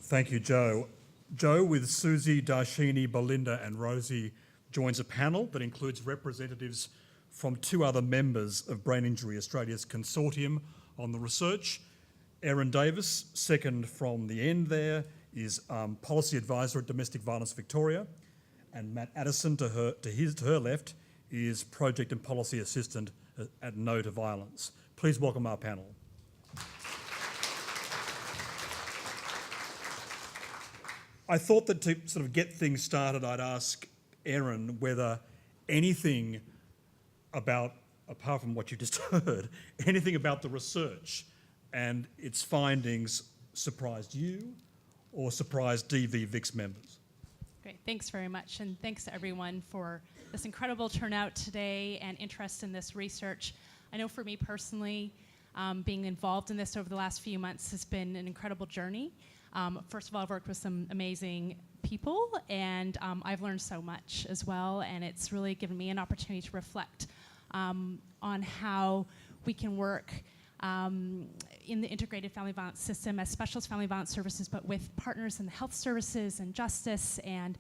Thank you, Joe. Joe, with Susie, Darshini, Belinda and Rosie, joins a panel that includes representatives from two other members of Brain Injury Australia's consortium on the research. Erin Davis, second from the end there, is Policy Advisor at Domestic Violence Victoria, and Matt Addison, to her left, is Project and Policy Assistant at No to Violence. Please welcome our panel. I thought that to sort of get things started, I'd ask Erin whether anything about, apart from what you just heard, anything about the research and its findings surprised you or surprised DV VIX members? Great, thanks very much, and thanks to everyone for this incredible turnout today and interest in this research. I know for me personally, being involved in this over the last few months has been an incredible journey. First of all, I've worked with some amazing people, and I've learned so much as well, and it's really given me an opportunity to reflect on how we can work in the integrated family violence system as specialist family violence services, but with partners in the health services and justice and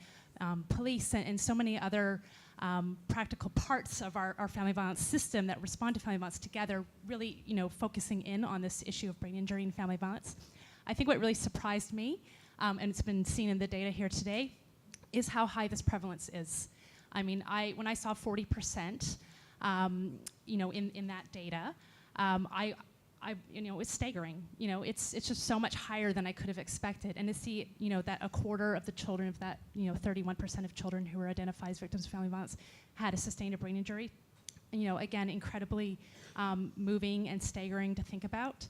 police and so many other practical parts of our family violence system that respond to family violence together, really, focusing in on this issue of brain injury and family violence. I think what really surprised me, and it's been seen in the data here today, is how high this prevalence is. I mean, when I saw 40%, in that data, it's staggering. It's just so much higher than I could have expected. And to see, that a quarter of the children of that, 31% of children who were identified as victims of family violence had a sustained brain injury, again, incredibly moving and staggering to think about.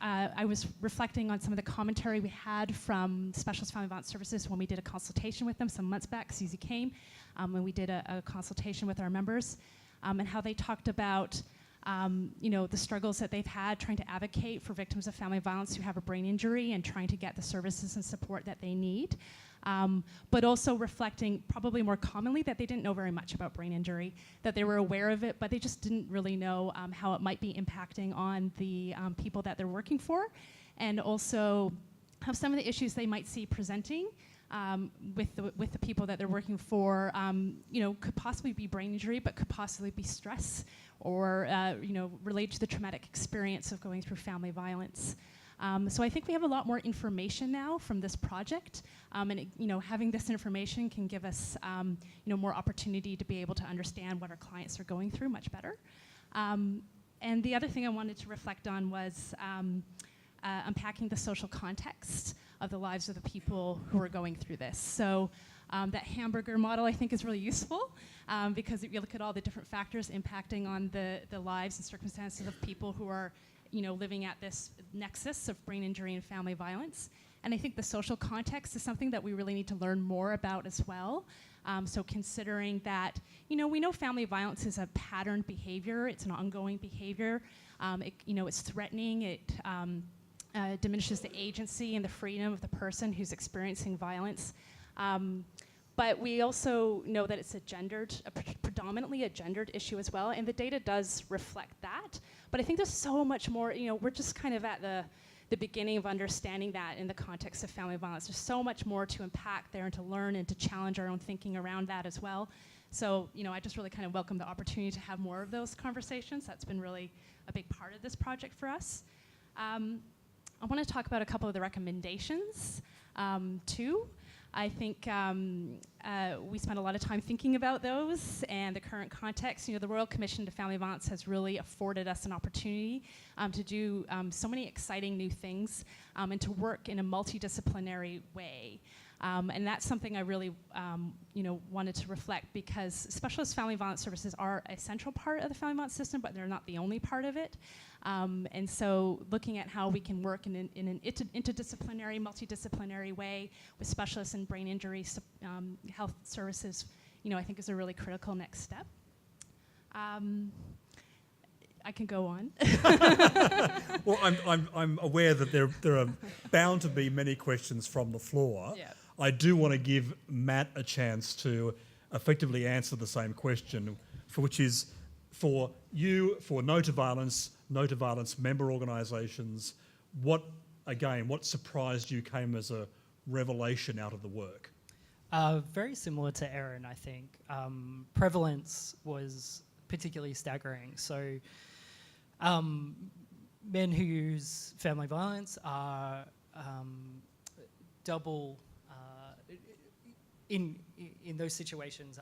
I was reflecting on some of the commentary we had from Specialist Family Violence Services when we did a consultation with them some months back. Susie came when we did a consultation with our members, and how they talked about the struggles that they've had trying to advocate for victims of family violence who have a brain injury and trying to get the services and support that they need. But also reflecting probably more commonly that they didn't know very much about brain injury, that they were aware of it, but they just didn't really know how it might be impacting on the people that they're working for, and also how some of the issues they might see presenting with the people that they're working for, could possibly be brain injury, but could possibly be stress or related to the traumatic experience of going through family violence. So I think we have a lot more information now from this project, and having this information can give us more opportunity to be able to understand what our clients are going through much better. And the other thing I wanted to reflect on was unpacking the social context of the lives of the people who are going through this. So that hamburger model I think is really useful because if you look at all the different factors impacting on the lives and circumstances of people who are living at this nexus of brain injury and family violence. And I think the social context is something that we really need to learn more about as well. So considering that, we know family violence is a patterned behavior, it's an ongoing behavior, it's threatening, it diminishes the agency and the freedom of the person who's experiencing violence. But we also know that it's predominantly a gendered issue as well, and the data does reflect that. But I think there's so much more, we're just kind of at the beginning of understanding that in the context of family violence. There's so much more to unpack there and to learn and to challenge our own thinking around that as well. So, I just really kind of welcome the opportunity to have more of those conversations. That's been really a big part of this project for us. I want to talk about a couple of the recommendations too. I think we spent a lot of time thinking about those and the current context. The Royal Commission to Family Violence has really afforded us an opportunity to do so many exciting new things and to work in a multidisciplinary way. And that's something I really wanted to reflect, because specialist family violence services are a central part of the family violence system, but they're not the only part of it. And so looking at how we can work in an interdisciplinary, multidisciplinary way with specialists in brain injury health services, I think is a really critical next step. I can go on. Well, I'm aware that there are bound to be many questions from the floor. Yeah. I do want to give Matt a chance to effectively answer the same question, which is for you, for No to Violence member organisations, what again, what surprised you came as a revelation out of the work? Very similar to Erin, I think. Prevalence was particularly staggering. So men who use family violence are double, in those situations,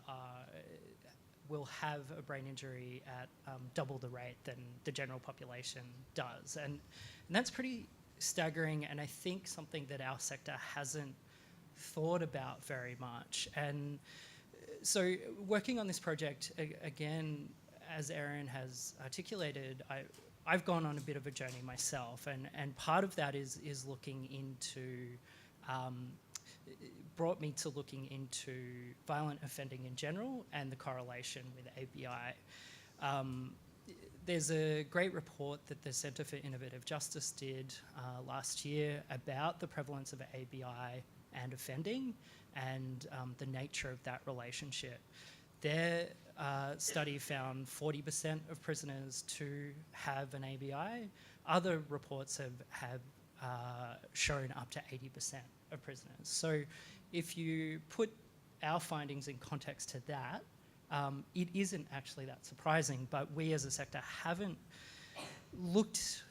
will have a brain injury at double the rate than the general population does. And that's pretty staggering, and I think something that our sector hasn't thought about very much. And so working on this project, again, as Erin has articulated, I've gone on a bit of a journey myself, and part of that is looking into, brought me to looking into violent offending in general and the correlation with ABI. There's a great report that the Centre for Innovative Justice did last year about the prevalence of ABI and offending and the nature of that relationship. Their study found 40% of prisoners to have an ABI. Other reports have shown up to 80% of prisoners. So if you put our findings in context to that, it isn't actually that surprising, but we as a sector haven't looked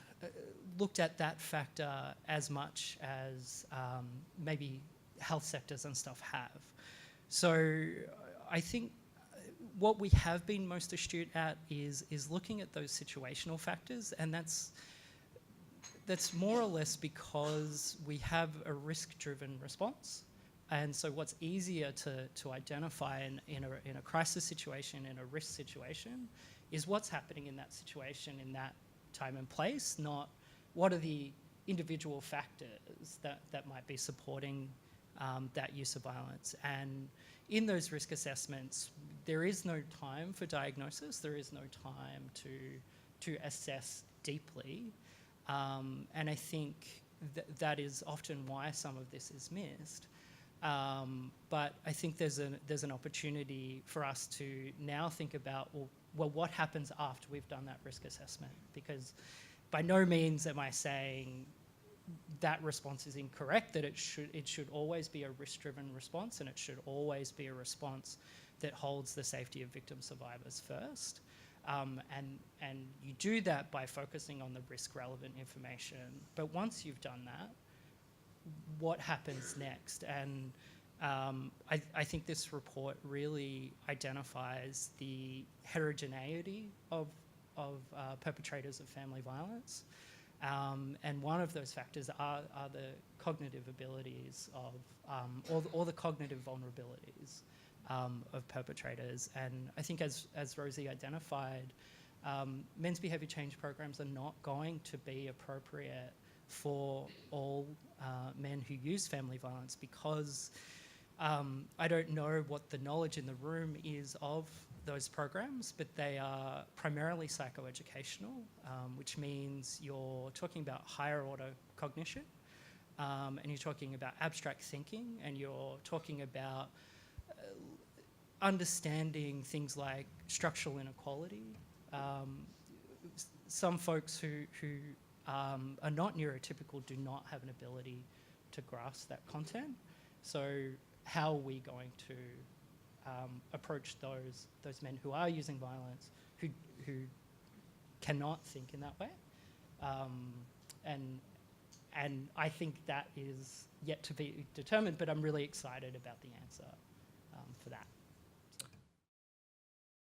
at that factor as much as maybe health sectors and stuff have. So I think what we have been most astute at is looking at those situational factors, and that's more or less because we have a risk-driven response. And so what's easier to identify in a crisis situation, in a risk situation, is what's happening in that situation in that time and place, not what are the individual factors that might be supporting that use of violence. And in those risk assessments, there is no time for diagnosis, there is no time to assess deeply. And I think that is often why some of this is missed. But I think there's an opportunity for us to now think about, well, what happens after we've done that risk assessment? Because by no means am I saying that response is incorrect, that it should always be a risk-driven response, and it should always be a response that holds the safety of victim survivors first. And you do that by focusing on the risk-relevant information. But once you've done that, what happens next? And I think this report really identifies the heterogeneity of perpetrators of family violence. And one of those factors are the cognitive abilities of, or the cognitive vulnerabilities of perpetrators. And I think as Rosie identified, men's behaviour change programs are not going to be appropriate for all men who use family violence, because I don't know what the knowledge in the room is of those programs, but they are primarily psychoeducational, which means you're talking about higher order cognition, and you're talking about abstract thinking, and you're talking about understanding things like structural inequality. Some folks who are not neurotypical do not have an ability to grasp that content. So how are we going to approach those men who are using violence, who cannot think in that way? And I think that is yet to be determined, but I'm really excited about the answer.